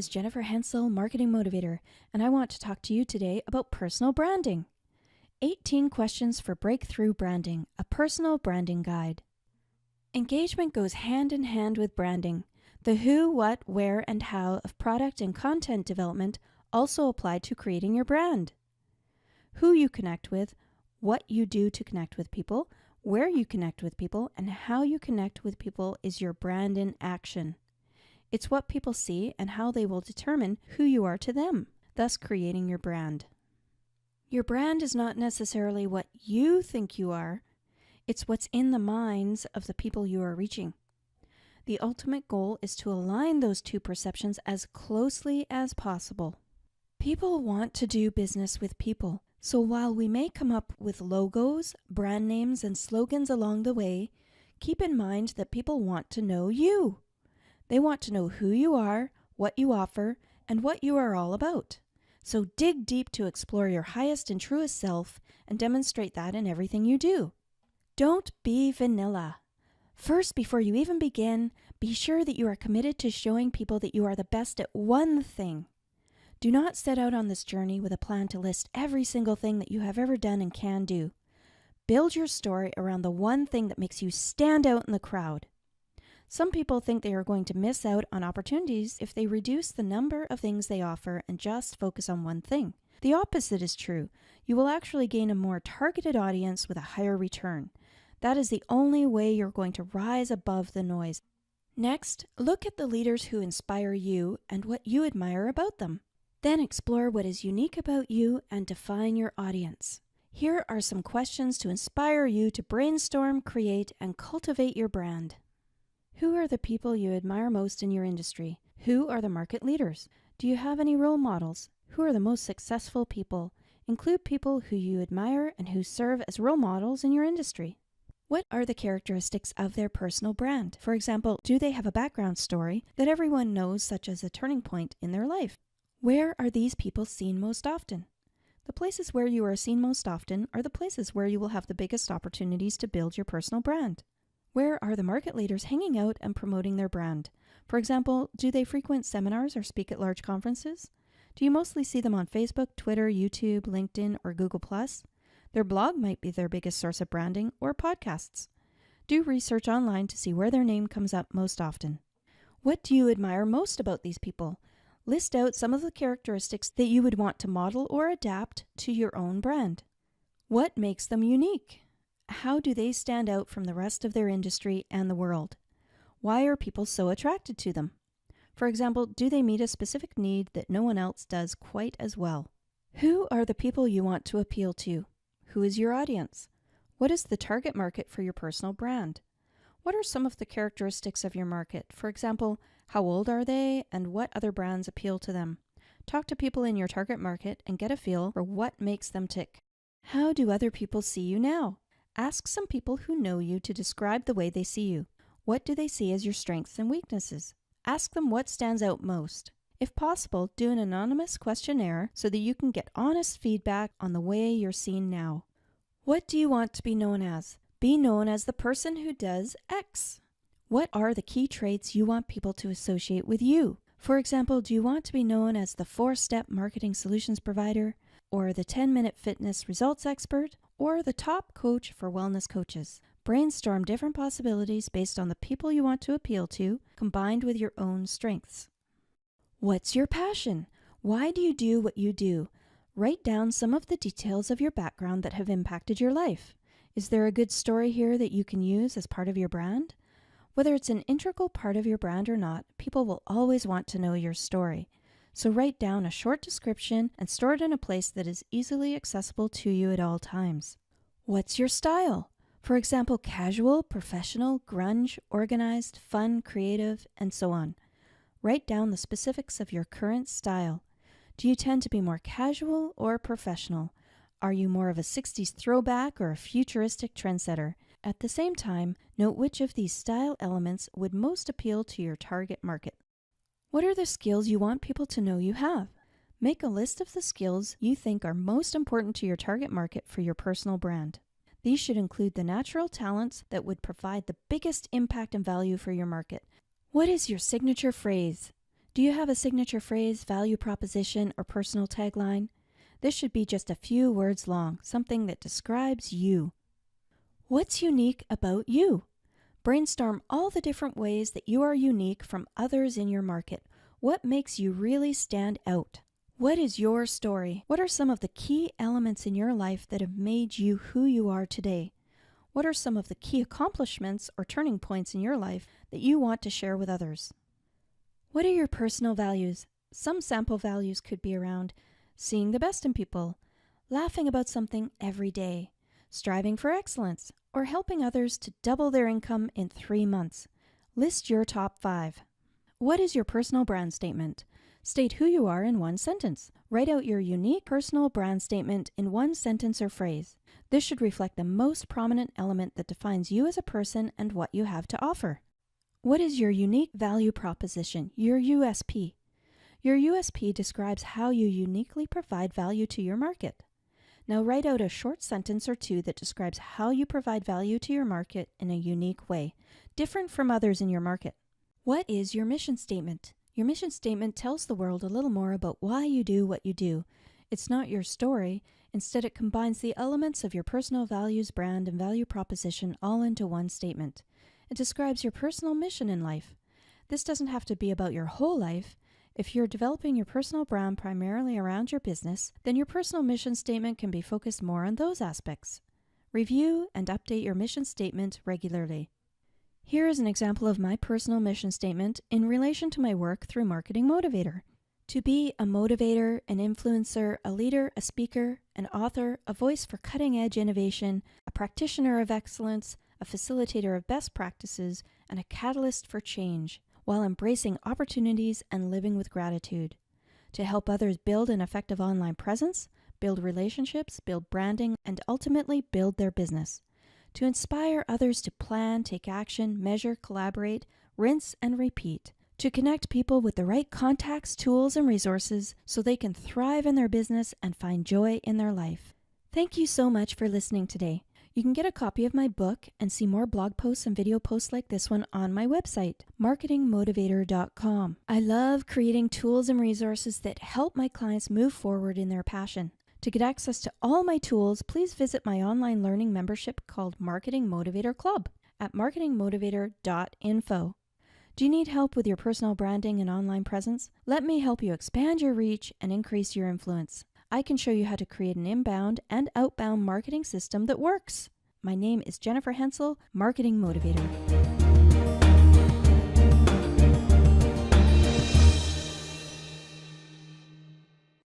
is Jennifer Hensel, Marketing Motivator, and I want to talk to you today about personal branding. 18 Questions for Breakthrough Branding, a personal branding guide. Engagement goes hand in hand with branding. The who, what, where, and how of product and content development also apply to creating your brand. Who you connect with, what you do to connect with people, where you connect with people, and how you connect with people is your brand in action. It's what people see and how they will determine who you are to them, thus creating your brand. Your brand is not necessarily what you think you are, it's what's in the minds of the people you are reaching. The ultimate goal is to align those two perceptions as closely as possible. People want to do business with people, so while we may come up with logos, brand names, and slogans along the way, keep in mind that people want to know you. They want to know who you are, what you offer, and what you are all about. So dig deep to explore your highest and truest self and demonstrate that in everything you do. Don't be vanilla. First, before you even begin, be sure that you are committed to showing people that you are the best at one thing. Do not set out on this journey with a plan to list every single thing that you have ever done and can do. Build your story around the one thing that makes you stand out in the crowd. Some people think they are going to miss out on opportunities if they reduce the number of things they offer and just focus on one thing. The opposite is true. You will actually gain a more targeted audience with a higher return. That is the only way you're going to rise above the noise. Next, look at the leaders who inspire you and what you admire about them. Then explore what is unique about you and define your audience. Here are some questions to inspire you to brainstorm, create, and cultivate your brand. Who are the people you admire most in your industry? Who are the market leaders? Do you have any role models? Who are the most successful people? Include people who you admire and who serve as role models in your industry. What are the characteristics of their personal brand? For example, do they have a background story that everyone knows, such as a turning point in their life? Where are these people seen most often? The places where you are seen most often are the places where you will have the biggest opportunities to build your personal brand. Where are the market leaders hanging out and promoting their brand? For example, do they frequent seminars or speak at large conferences? Do you mostly see them on Facebook, Twitter, YouTube, LinkedIn, or Google+? Their blog might be their biggest source of branding, or podcasts. Do research online to see where their name comes up most often. What do you admire most about these people? List out some of the characteristics that you would want to model or adapt to your own brand. What makes them unique? How do they stand out from the rest of their industry and the world? Why are people so attracted to them? For example, do they meet a specific need that no one else does quite as well? Who are the people you want to appeal to? Who is your audience? What is the target market for your personal brand? What are some of the characteristics of your market? For example, how old are they and what other brands appeal to them? Talk to people in your target market and get a feel for what makes them tick. How do other people see you now? Ask some people who know you to describe the way they see you. What do they see as your strengths and weaknesses? Ask them what stands out most. If possible, do an anonymous questionnaire so that you can get honest feedback on the way you're seen now. What do you want to be known as? Be known as the person who does X. What are the key traits you want people to associate with you? For example, do you want to be known as the 4-step marketing solutions provider, or the 10-minute fitness results expert, or the top coach for wellness coaches? Brainstorm different possibilities based on the people you want to appeal to, combined with your own strengths. What's your passion? Why do you do what you do? Write down some of the details of your background that have impacted your life. Is there a good story here that you can use as part of your brand? Whether it's an integral part of your brand or not, people will always want to know your story. So write down a short description and store it in a place that is easily accessible to you at all times. What's your style? For example, casual, professional, grunge, organized, fun, creative, and so on. Write down the specifics of your current style. Do you tend to be more casual or professional? Are you more of a 60s throwback or a futuristic trendsetter? At the same time, note which of these style elements would most appeal to your target market. What are the skills you want people to know you have? Make a list of the skills you think are most important to your target market for your personal brand. These should include the natural talents that would provide the biggest impact and value for your market. What is your signature phrase? Do you have a signature phrase, value proposition, or personal tagline? This should be just a few words long, something that describes you. What's unique about you? Brainstorm all the different ways that you are unique from others in your market. What makes you really stand out? What is your story? What are some of the key elements in your life that have made you who you are today? What are some of the key accomplishments or turning points in your life that you want to share with others? What are your personal values? Some sample values could be around seeing the best in people, laughing about something every day, striving for excellence, or helping others to double their income in 3 months. List your top 5. What is your personal brand statement? State who you are in 1 sentence. Write out your unique personal brand statement in 1 sentence or phrase. This should reflect the most prominent element that defines you as a person and what you have to offer. What is your unique value proposition, your USP? Your USP describes how you uniquely provide value to your market. Now write out a short sentence or 2 that describes how you provide value to your market in a unique way, different from others in your market. What is your mission statement? Your mission statement tells the world a little more about why you do what you do. It's not your story. Instead, it combines the elements of your personal values, brand, and value proposition all into 1 statement. It describes your personal mission in life. This doesn't have to be about your whole life. If you're developing your personal brand primarily around your business, then your personal mission statement can be focused more on those aspects. Review and update your mission statement regularly. Here is an example of my personal mission statement in relation to my work through Marketing Motivator. To be a motivator, an influencer, a leader, a speaker, an author, a voice for cutting-edge innovation, a practitioner of excellence, a facilitator of best practices, and a catalyst for change, while embracing opportunities and living with gratitude. To help others build an effective online presence, build relationships, build branding, and ultimately build their business. To inspire others to plan, take action, measure, collaborate, rinse, and repeat. To connect people with the right contacts, tools, and resources so they can thrive in their business and find joy in their life. Thank you so much for listening today. You can get a copy of my book and see more blog posts and video posts like this one on my website, marketingmotivator.com. I love creating tools and resources that help my clients move forward in their passion. To get access to all my tools, please visit my online learning membership called Marketing Motivator Club at marketingmotivator.info. Do you need help with your personal branding and online presence? Let me help you expand your reach and increase your influence. I can show you how to create an inbound and outbound marketing system that works. My name is Jennifer Hensel, Marketing Motivator.